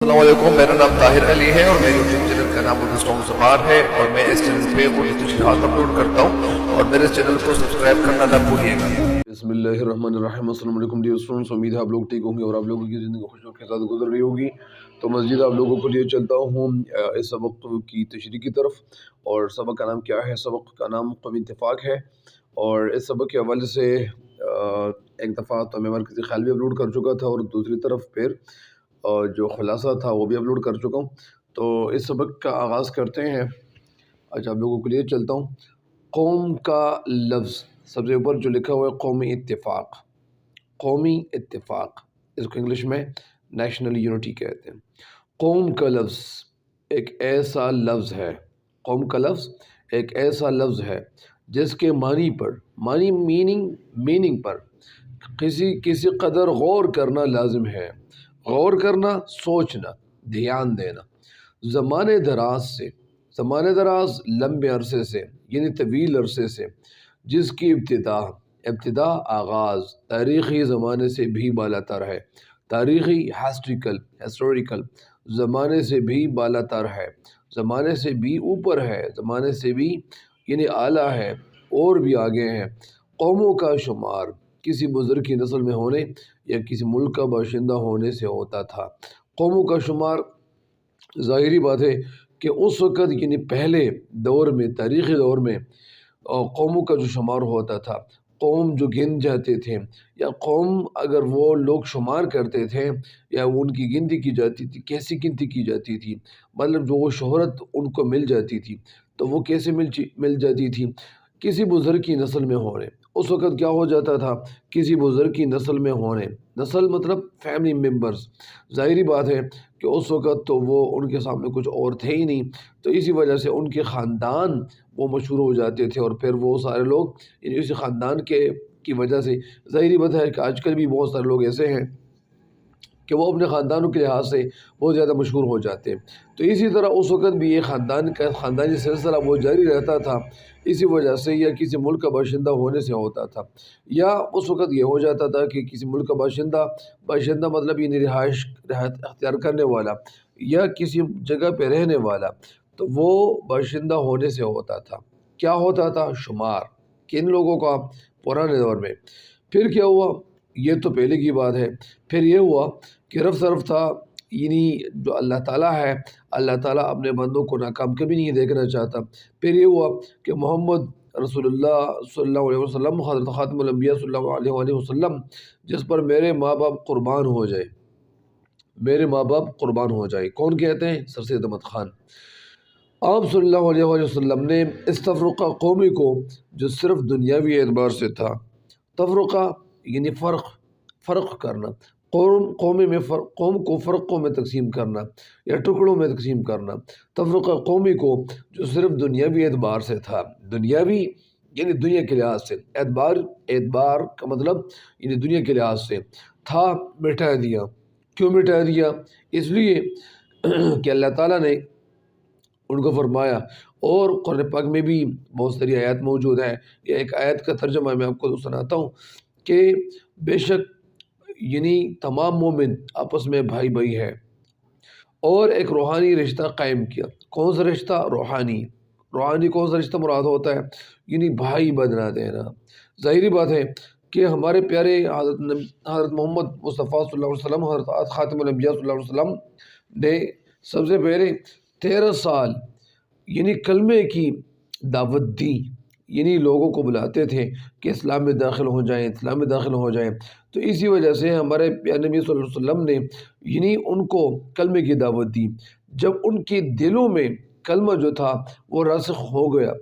السلام علیکم، میرا نام طاہر علی ہے اور میرے یوٹیوب چینل کا نام اردو سانگ زبان ہے اور میں اس چینل پہ اردو تشریحات اپلوڈ کرتا ہوں اور میرے چینل کو سبسکرائب کرنا نہ بھولیے گا۔ بسم اللہ الرحمن الرحیم۔ السلام علیکم ڈیئر اسٹوڈنٹس، امید ہے آپ لوگ ٹھیک ہوں گے اور آپ لوگوں کی زندگی خوشیوں کے ساتھ گزر رہی ہوگی۔ تو مزید آپ لوگوں کو لیے چلتا ہوں اس سبق کی تشریح کی طرف، اور سبق کا نام کیا ہے؟ سبق کا نام قومی اتفاق ہے، اور اس سبق کے حوالے سے ایک دفعہ تو میں مرکزی خیال بھی اپلوڈ کر چکا تھا، اور دوسری طرف پھر جو خلاصہ تھا وہ بھی اپلوڈ کر چکا ہوں۔ تو اس سبق کا آغاز کرتے ہیں۔ آج آپ لوگوں کے لیے چلتا ہوں۔ قوم کا لفظ سب سے اوپر جو لکھا ہوا ہے قومی اتفاق، قومی اتفاق، اس کو انگلش میں نیشنل یونٹی کہتے ہیں۔ قوم کا لفظ ایک ایسا لفظ ہے، قوم کا لفظ ایک ایسا لفظ ہے جس کے معنی پر، معنی میننگ پر کسی قدر غور کرنا لازم ہے۔ غور کرنا، سوچنا، دھیان دینا۔ زمانے دراز لمبے عرصے سے، یعنی طویل عرصے سے، جس کی ابتدا آغاز تاریخی زمانے سے بھی بالاتر ہے، تاریخی ہسٹوریکل زمانے سے بھی بالاتر ہے، زمانے سے بھی اوپر ہے، زمانے سے بھی یعنی اعلیٰ ہے، اور بھی آگے ہیں۔ قوموں کا شمار کسی بزرگ کی نسل میں ہونے یا کسی ملک کا باشندہ ہونے سے ہوتا تھا۔ قوموں کا شمار ظاہری بات ہے کہ اس وقت یعنی پہلے دور میں، تاریخی دور میں قوموں کا جو شمار ہوتا تھا، قوم جو گن جاتے تھے، یا قوم اگر وہ لوگ شمار کرتے تھے یا ان کی گنتی کی جاتی تھی، کیسی گنتی کی جاتی تھی؟ مطلب جو وہ شہرت ان کو مل جاتی تھی تو وہ کیسے مل جاتی تھی؟ کسی بزرگ کی نسل میں ہونے۔ اس وقت کیا ہو جاتا تھا؟ کسی بزرگ کی نسل میں ہونے، نسل مطلب فیملی ممبرز۔ ظاہری بات ہے کہ اس وقت تو وہ ان کے سامنے کچھ اور تھے ہی نہیں، تو اسی وجہ سے ان کے خاندان وہ مشہور ہو جاتے تھے، اور پھر وہ سارے لوگ یعنی اسی خاندان کی وجہ سے، ظاہری بات ہے کہ آج کل بھی بہت سارے لوگ ایسے ہیں کہ وہ اپنے خاندانوں کے لحاظ سے بہت زیادہ مشہور ہو جاتے ہیں۔ تو اسی طرح اس وقت بھی یہ خاندانی سلسلہ وہ جاری رہتا تھا، اسی وجہ سے یا کسی ملک کا باشندہ ہونے سے ہوتا تھا، یا اس وقت یہ ہو جاتا تھا کہ کسی ملک کا باشندہ مطلب یعنی رہائش اختیار کرنے والا یا کسی جگہ پہ رہنے والا، تو وہ باشندہ ہونے سے ہوتا تھا۔ کیا ہوتا تھا؟ شمار کن لوگوں کا؟ پرانے دور میں۔ پھر کیا ہوا؟ یہ تو پہلے کی بات ہے۔ پھر یہ ہوا کہ رفتہ رفتہ یعنی جو اللہ تعالیٰ ہے، اللہ تعالیٰ اپنے بندوں کو ناکام کبھی نہیں دیکھنا چاہتا۔ پھر یہ ہوا کہ محمد رسول اللہ صلی اللہ علیہ وسلم، حضرت خاتم الانبیاء صلی اللہ علیہ وآلہ وسلم، جس پر میرے ماں باپ قربان ہو جائے، میرے ماں باپ قربان ہو جائے۔ کون کہتے ہیں؟ سر سید احمد خان۔ آپ صلی اللہ علیہ وآلہ وسلم نے اس تفرقہ قومی کو جو صرف دنیاوی اعتبار سے تھا، تفرقہ یعنی فرق کرنا، قوم کو فرقوں میں تقسیم کرنا یا ٹکڑوں میں تقسیم کرنا، تفرقہ قومی کو جو صرف دنیاوی اعتبار سے تھا، دنیاوی یعنی دنیا کے لحاظ سے، اعتبار کا مطلب یعنی دنیا کے لحاظ سے تھا، مٹا دیا۔ کیوں مٹا دیا؟ اس لیے کہ اللہ تعالیٰ نے ان کو فرمایا، اور قرآن پاک میں بھی بہت ساری آیات موجود ہیں۔ یہ ایک آیت کا ترجمہ میں آپ کو سناتا ہوں کہ بے شک یعنی تمام مومن آپس میں بھائی بھائی ہے، اور ایک روحانی رشتہ قائم کیا۔ کون سا رشتہ؟ روحانی کون سا رشتہ مراد ہوتا ہے؟ یعنی بھائی بنا دینا۔ ظاہری بات ہے کہ ہمارے پیارے حضرت محمد مصطفیٰ صلی اللہ علیہ وسلم، حضرت خاتم الانبیاء صلی اللہ علیہ وسلم نے سب سے پہلے 13 سال یعنی کلمے کی دعوت دی، یعنی لوگوں کو بلاتے تھے کہ اسلام میں داخل ہو جائیں۔ تو اسی وجہ سے ہمارے پیارے نبی صلی اللہ علیہ وسلم نے یعنی ان کو کلمے کی دعوت دی۔ جب ان کے دلوں میں کلمہ جو تھا وہ راسخ ہو گیا،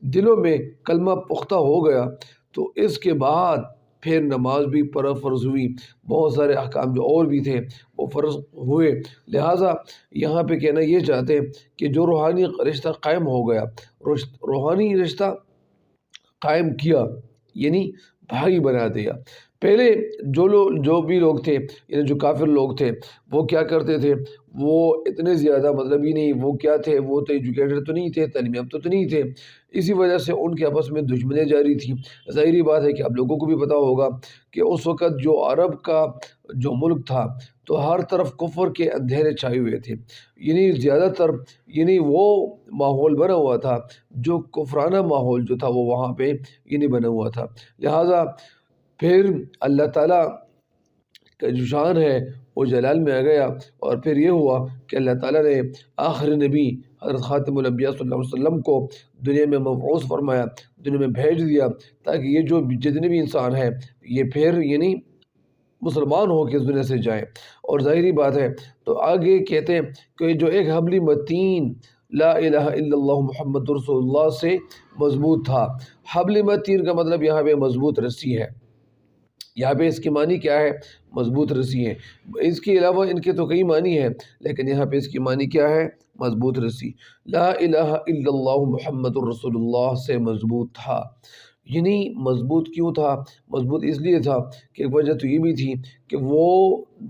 دلوں میں کلمہ پختہ ہو گیا، تو اس کے بعد پھر نماز بھی فرض ہوئی، بہت سارے احکام جو اور بھی تھے وہ فرض ہوئے۔ لہٰذا یہاں پہ کہنا یہ چاہتے ہیں کہ جو روحانی رشتہ قائم ہو گیا، روحانی رشتہ قائم کیا یعنی بھائی بنا دیا۔ پہلے جو بھی لوگ تھے، یعنی جو کافر لوگ تھے، وہ کیا کرتے تھے؟ وہ اتنے زیادہ مطلب ہی نہیں، وہ کیا تھے، وہ تو ایجوکیٹڈ تو نہیں تھے، تعلیم یافتہ تو نہیں تھے، اسی وجہ سے ان کے آپس میں دشمنیاں جاری تھیں۔ ظاہری بات ہے کہ آپ لوگوں کو بھی پتہ ہوگا کہ اس وقت جو عرب کا جو ملک تھا تو ہر طرف کفر کے اندھیرے چھائے ہوئے تھے، یعنی زیادہ تر یعنی وہ ماحول بنا ہوا تھا، جو کفرانہ ماحول جو تھا وہ وہاں پہ یعنی بنا ہوا تھا۔ لہٰذا پھر اللہ تعالیٰ کا جو شان ہے وہ جلال میں آ گیا، اور پھر یہ ہوا کہ اللہ تعالیٰ نے آخری نبی حضرت خاتم الانبیاء صلی اللہ علیہ وسلم کو دنیا میں مبعوث فرمایا، دنیا میں بھیج دیا، تاکہ یہ جو جتنے بھی انسان ہیں یہ پھر یعنی مسلمان ہو کے اس دنیا سے جائیں۔ اور ظاہری بات ہے تو آگے کہتے ہیں کہ جو ایک حبل متین لا الہ الا اللہ محمد رسول اللہ سے مضبوط تھا۔ حبل متین کا مطلب یہاں پہ مضبوط رسی ہے، یہاں پہ اس کی معنی کیا ہے؟ مضبوط رسی ہے۔ اس کے علاوہ ان کے تو کئی معنی ہیں، لیکن یہاں پہ اس کی معنی کیا ہے؟ مضبوط رسی۔ لا الہ الا اللہ محمد الرسول اللہ سے مضبوط تھا۔ یعنی مضبوط کیوں تھا؟ مضبوط اس لیے تھا کہ ایک وجہ تو یہ بھی تھی کہ وہ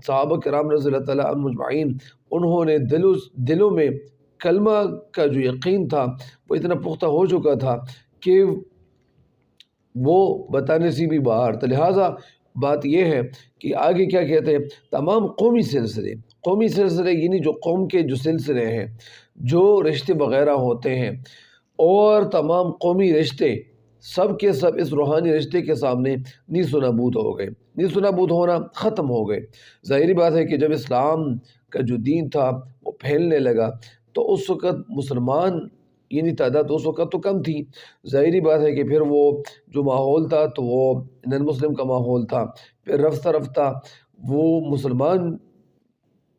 صحابہ کرام رضی اللہ تعالیٰ عنہم اجمعین انہوں نے دلوں میں کلمہ کا جو یقین تھا وہ اتنا پختہ ہو چکا تھا کہ وہ بتانے سے بھی باہر تھا۔ لہٰذا بات یہ ہے کہ آگے کیا کہتے ہیں، تمام قومی سلسلے یعنی جو قوم کے جو سلسلے ہیں، جو رشتے وغیرہ ہوتے ہیں، اور تمام قومی رشتے سب کے سب اس روحانی رشتے کے سامنے نیست و نابود ہو گئے، نیست و نابود ہونا ختم ہو گئے۔ ظاہری بات ہے کہ جب اسلام کا جو دین تھا وہ پھیلنے لگا تو اس وقت مسلمان یعنی تعداد اس وقت تو کم تھی۔ ظاہری بات ہے کہ پھر وہ جو ماحول تھا تو وہ نن مسلم کا ماحول تھا، پھر رفتہ رفتہ وہ مسلمان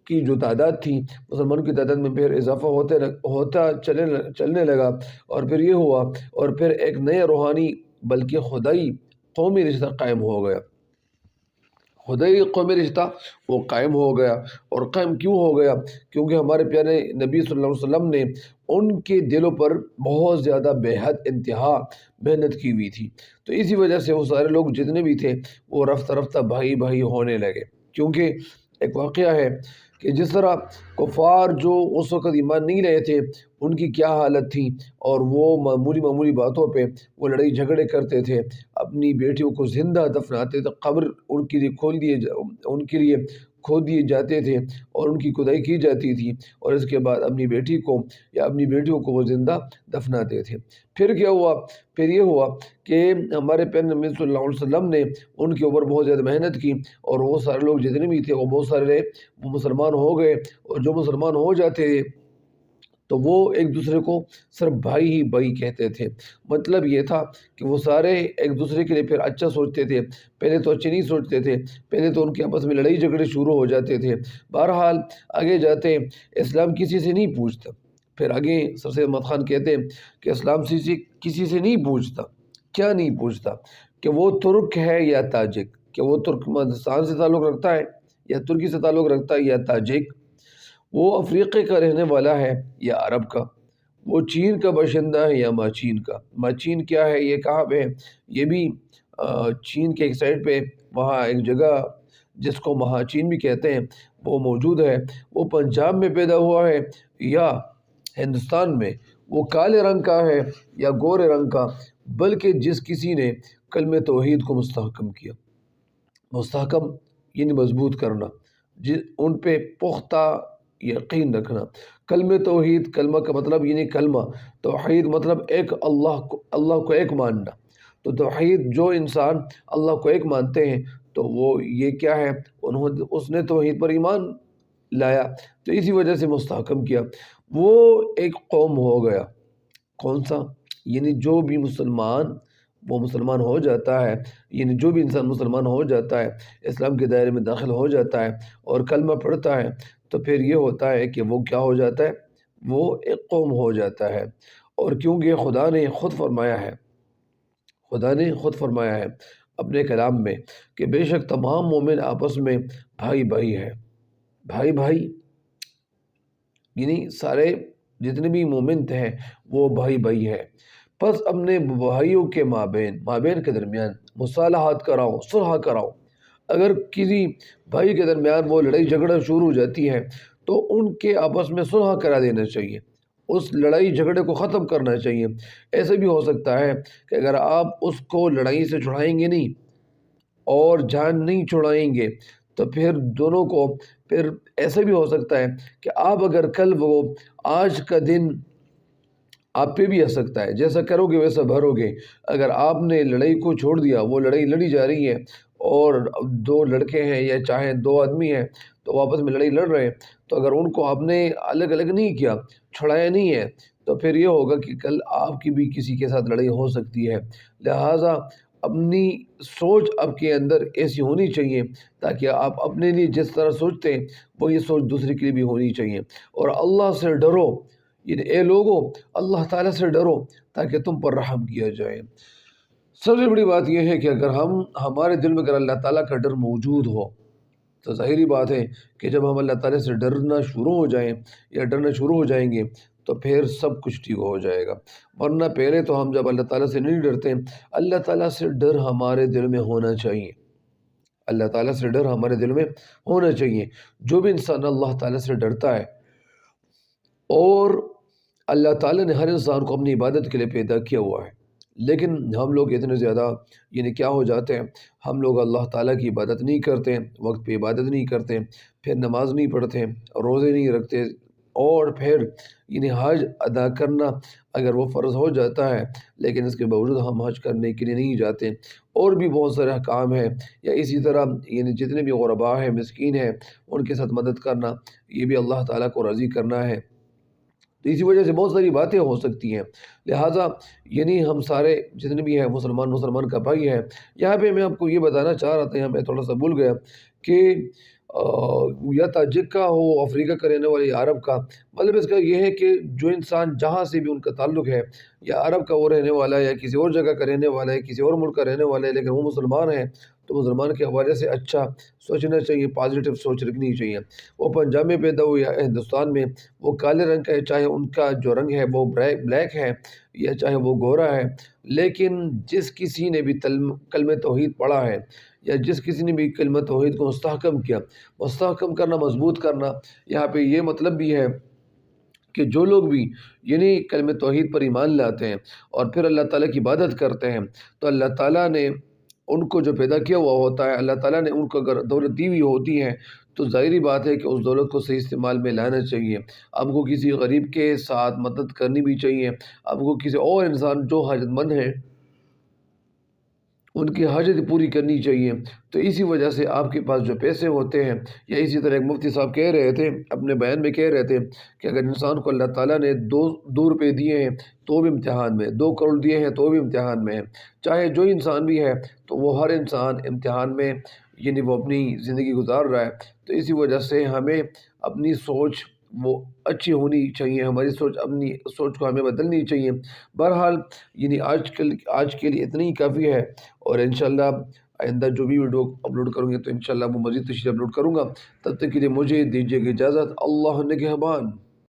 کی جو تعداد تھی، مسلمانوں کی تعداد میں پھر اضافہ ہوتا چلنے لگا، اور پھر یہ ہوا، اور پھر ایک نیا روحانی بلکہ خدائی قومی رشتہ قائم ہو گیا۔ خدائی قومی رشتہ وہ قائم ہو گیا، اور قائم کیوں ہو گیا؟ کیونکہ ہمارے پیارے نبی صلی اللہ علیہ وسلم نے ان کے دلوں پر بہت زیادہ بے حد انتہا محنت کی ہوئی تھی، تو اسی وجہ سے وہ سارے لوگ جتنے بھی تھے وہ رفتہ رفتہ بھائی بھائی ہونے لگے۔ کیونکہ ایک واقعہ ہے کہ جس طرح کفار جو اس وقت ایمان نہیں لائے تھے ان کی کیا حالت تھی، اور وہ معمولی باتوں پہ وہ لڑائی جھگڑے کرتے تھے، اپنی بیٹیوں کو زندہ دفناتے تھے، قبر ان کے لیے کھود دیے جاتے تھے اور ان کی کھدائی کی جاتی تھی، اور اس کے بعد اپنی بیٹی کو یا اپنی بیٹیوں کو وہ زندہ دفناتے تھے۔ پھر کیا ہوا؟ پھر یہ ہوا کہ ہمارے پیارے نبی صلی اللہ علیہ وسلم نے ان کے اوپر بہت زیادہ محنت کی، اور وہ سارے لوگ جتنے بھی تھے وہ بہت سارے وہ مسلمان ہو گئے، اور جو مسلمان ہو جاتے تو وہ ایک دوسرے کو صرف بھائی ہی بھائی کہتے تھے۔ مطلب یہ تھا کہ وہ سارے ایک دوسرے کے لیے پھر اچھا سوچتے تھے، پہلے تو اچھے نہیں سوچتے تھے، پہلے تو ان کے آپس میں لڑائی جھگڑے شروع ہو جاتے تھے۔ بہرحال آگے جاتے اسلام کسی سے نہیں پوچھتا، پھر آگے سر سید احمد خان کہتے ہیں کہ اسلام کسی سے نہیں پوچھتا۔ کیا نہیں پوچھتا؟ کہ وہ ترک ہے یا تاجک، کہ وہ ترکمانستان سے تعلق رکھتا ہے یا ترکی سے تعلق رکھتا ہے یا تاجک، وہ افریقے کا رہنے والا ہے یا عرب کا، وہ چین کا باشندہ ہے یا ماچین کا۔ ماچین کیا ہے؟ یہ کہاں پہ ہے؟ یہ بھی چین کے ایک سائڈ پہ وہاں ایک جگہ جس کو مہاچین بھی کہتے ہیں وہ موجود ہے۔ وہ پنجاب میں پیدا ہوا ہے یا ہندوستان میں، وہ کالے رنگ کا ہے یا گورے رنگ کا، بلکہ جس کسی نے کلمہ توحید کو مستحکم کیا، مستحکم یعنی مضبوط کرنا، ان پہ پختہ یقین رکھنا۔ کلمہ توحید، کلمہ کا مطلب یعنی کلمہ، توحید مطلب ایک اللہ کو ایک ماننا، تو توحید جو انسان اللہ کو ایک مانتے ہیں تو وہ یہ کیا ہے، اس نے توحید پر ایمان لایا، تو اسی وجہ سے مستحکم کیا۔ وہ ایک قوم ہو گیا، کون سا؟ یعنی جو بھی مسلمان وہ مسلمان ہو جاتا ہے، یعنی جو بھی انسان مسلمان ہو جاتا ہے، اسلام کے دائرے میں داخل ہو جاتا ہے اور کلمہ پڑھتا ہے، تو پھر یہ ہوتا ہے کہ وہ کیا ہو جاتا ہے؟ وہ ایک قوم ہو جاتا ہے۔ اور کیونکہ خدا نے خود فرمایا ہے اپنے کلام میں کہ بے شک تمام مومن آپس میں بھائی بھائی ہے، بھائی یعنی سارے جتنے بھی مومن ہیں وہ بھائی بھائی ہے، پس اپنے بھائیوں کے مابین کے درمیان مصالحات کراؤ، صلح کراؤ۔ اگر کسی بھائی کے درمیان وہ لڑائی جھگڑا شروع ہو جاتی ہے تو ان کے آپس میں صلح کرا دینا چاہیے، اس لڑائی جھگڑے کو ختم کرنا چاہیے۔ ایسے بھی ہو سکتا ہے کہ اگر آپ اس کو لڑائی سے چھڑائیں گے نہیں اور جان نہیں چھڑائیں گے تو پھر دونوں کو، پھر ایسا بھی ہو سکتا ہے کہ آپ اگر کل وہ آج کا دن آپ پہ بھی آ سکتا ہے، جیسا کرو گے ویسا بھرو گے۔ اگر آپ نے لڑائی کو چھوڑ دیا، وہ لڑائی لڑی جا رہی ہے اور دو لڑکے ہیں یا چاہے دو آدمی ہیں تو آپس میں لڑائی لڑ رہے ہیں، تو اگر ان کو آپ نے الگ الگ نہیں کیا، چھڑایا نہیں ہے، تو پھر یہ ہوگا کہ کل آپ کی بھی کسی کے ساتھ لڑائی ہو سکتی ہے۔ لہٰذا اپنی سوچ آپ کے اندر ایسی ہونی چاہیے تاکہ آپ اپنے لیے جس طرح سوچتے ہیں وہ یہ سوچ دوسرے کے لیے بھی ہونی چاہیے۔ اور اللہ سے ڈرو، یعنی اے لوگوں اللہ تعالیٰ سے ڈرو تاکہ تم پر رحم کیا جائے۔ سب سے بڑی بات یہ ہے کہ اگر ہمارے دل میں اگر اللہ تعالیٰ کا ڈر موجود ہو تو ظاہری بات ہے کہ جب ہم اللہ تعالیٰ سے ڈرنا شروع ہو جائیں یا ڈرنا شروع ہو جائیں گے تو پھر سب کچھ ٹھیک ہو جائے گا۔ ورنہ پہلے تو ہم جب اللہ تعالیٰ سے نہیں ڈرتے، اللہ تعالیٰ سے ڈر ہمارے دل میں ہونا چاہیے، اللہ تعالیٰ سے ڈر ہمارے دل میں ہونا چاہیے۔ جو بھی انسان اللہ تعالیٰ سے ڈرتا ہے، اور اللہ تعالیٰ نے ہر انسان کو اپنی عبادت کے لیے پیدا کیا ہوا ہے، لیکن ہم لوگ اتنے زیادہ یعنی کیا ہو جاتے ہیں، ہم لوگ اللہ تعالیٰ کی عبادت نہیں کرتے، وقت پہ عبادت نہیں کرتے، پھر نماز نہیں پڑھتے، روزے نہیں رکھتے، اور پھر یعنی حج ادا کرنا اگر وہ فرض ہو جاتا ہے لیکن اس کے باوجود ہم حج کرنے کے لیے نہیں جاتے، اور بھی بہت سارے کام ہیں، یا اسی طرح یعنی جتنے بھی غرباء ہیں، مسکین ہیں، ان کے ساتھ مدد کرنا، یہ بھی اللہ تعالیٰ کو راضی کرنا ہے۔ تو اسی وجہ سے بہت ساری باتیں ہو سکتی ہیں۔ لہٰذا یعنی ہم سارے جتنے بھی ہیں مسلمان کا بھائی ہے۔ یہاں پہ میں آپ کو یہ بتانا چاہ رہا تھا، یہاں میں تھوڑا سا بھول گیا کہ یا تاجک کا ہو، افریقہ کا رہنے والے یا عرب کا، مطلب اس کا یہ ہے کہ جو انسان جہاں سے بھی ان کا تعلق ہے، یا عرب کا وہ رہنے والا ہے یا کسی اور جگہ کا رہنے والا ہے، کسی اور ملک کا رہنے والا ہے، لیکن وہ مسلمان ہیں تو مسلمان کے حوالے سے اچھا سوچنا چاہیے، پازیٹیو سوچ رکھنی چاہیے۔ وہ پنجاب میں پیدا ہوئے یا ہندوستان میں، وہ کالے رنگ کا ہے، چاہے ان کا جو رنگ ہے وہ بلیک ہے یا چاہے وہ گورا ہے، لیکن جس کسی نے بھی کلمہ توحید پڑھا ہے یا جس کسی نے بھی کلمہ توحید کو مستحکم کیا، مستحکم کرنا، مضبوط کرنا، یہاں پہ یہ مطلب بھی ہے کہ جو لوگ بھی یعنی کلمہ توحید پر ایمان لاتے ہیں اور پھر اللہ تعالیٰ کی عبادت کرتے ہیں، تو اللہ تعالیٰ نے ان کو جو پیدا کیا ہوا ہوتا ہے، اللہ تعالیٰ نے ان کو اگر دولت دی ہوئی ہوتی ہے تو ظاہری بات ہے کہ اس دولت کو صحیح استعمال میں لانا چاہیے۔ آپ کو کسی غریب کے ساتھ مدد کرنی بھی چاہیے، آپ کو کسی اور انسان جو حاجت مند ہیں ان کی حاجت پوری کرنی چاہیے۔ تو اسی وجہ سے آپ کے پاس جو پیسے ہوتے ہیں، یا اسی طرح ایک مفتی صاحب کہہ رہے تھے اپنے بیان میں، کہہ رہے تھے کہ اگر انسان کو اللہ تعالیٰ نے دو روپے دیے ہیں تو بھی امتحان میں، 2 کروڑ دیے ہیں تو بھی امتحان میں ہے، چاہے جو انسان بھی ہے تو وہ ہر انسان امتحان میں یعنی وہ اپنی زندگی گزار رہا ہے۔ تو اسی وجہ سے ہمیں اپنی سوچ وہ اچھی ہونی چاہیے، ہماری سوچ، اپنی سوچ کو ہمیں بدلنی چاہیے۔ بہرحال یعنی آج کے لیے اتنی ہی کافی ہے، اور انشاءاللہ آئندہ جو بھی ویڈیو اپلوڈ کروں گے تو انشاءاللہ وہ مزید تشریح اپلوڈ کروں گا۔ تب تک کے لیے مجھے دیجیے گا اجازت۔ اللہ نگہبان۔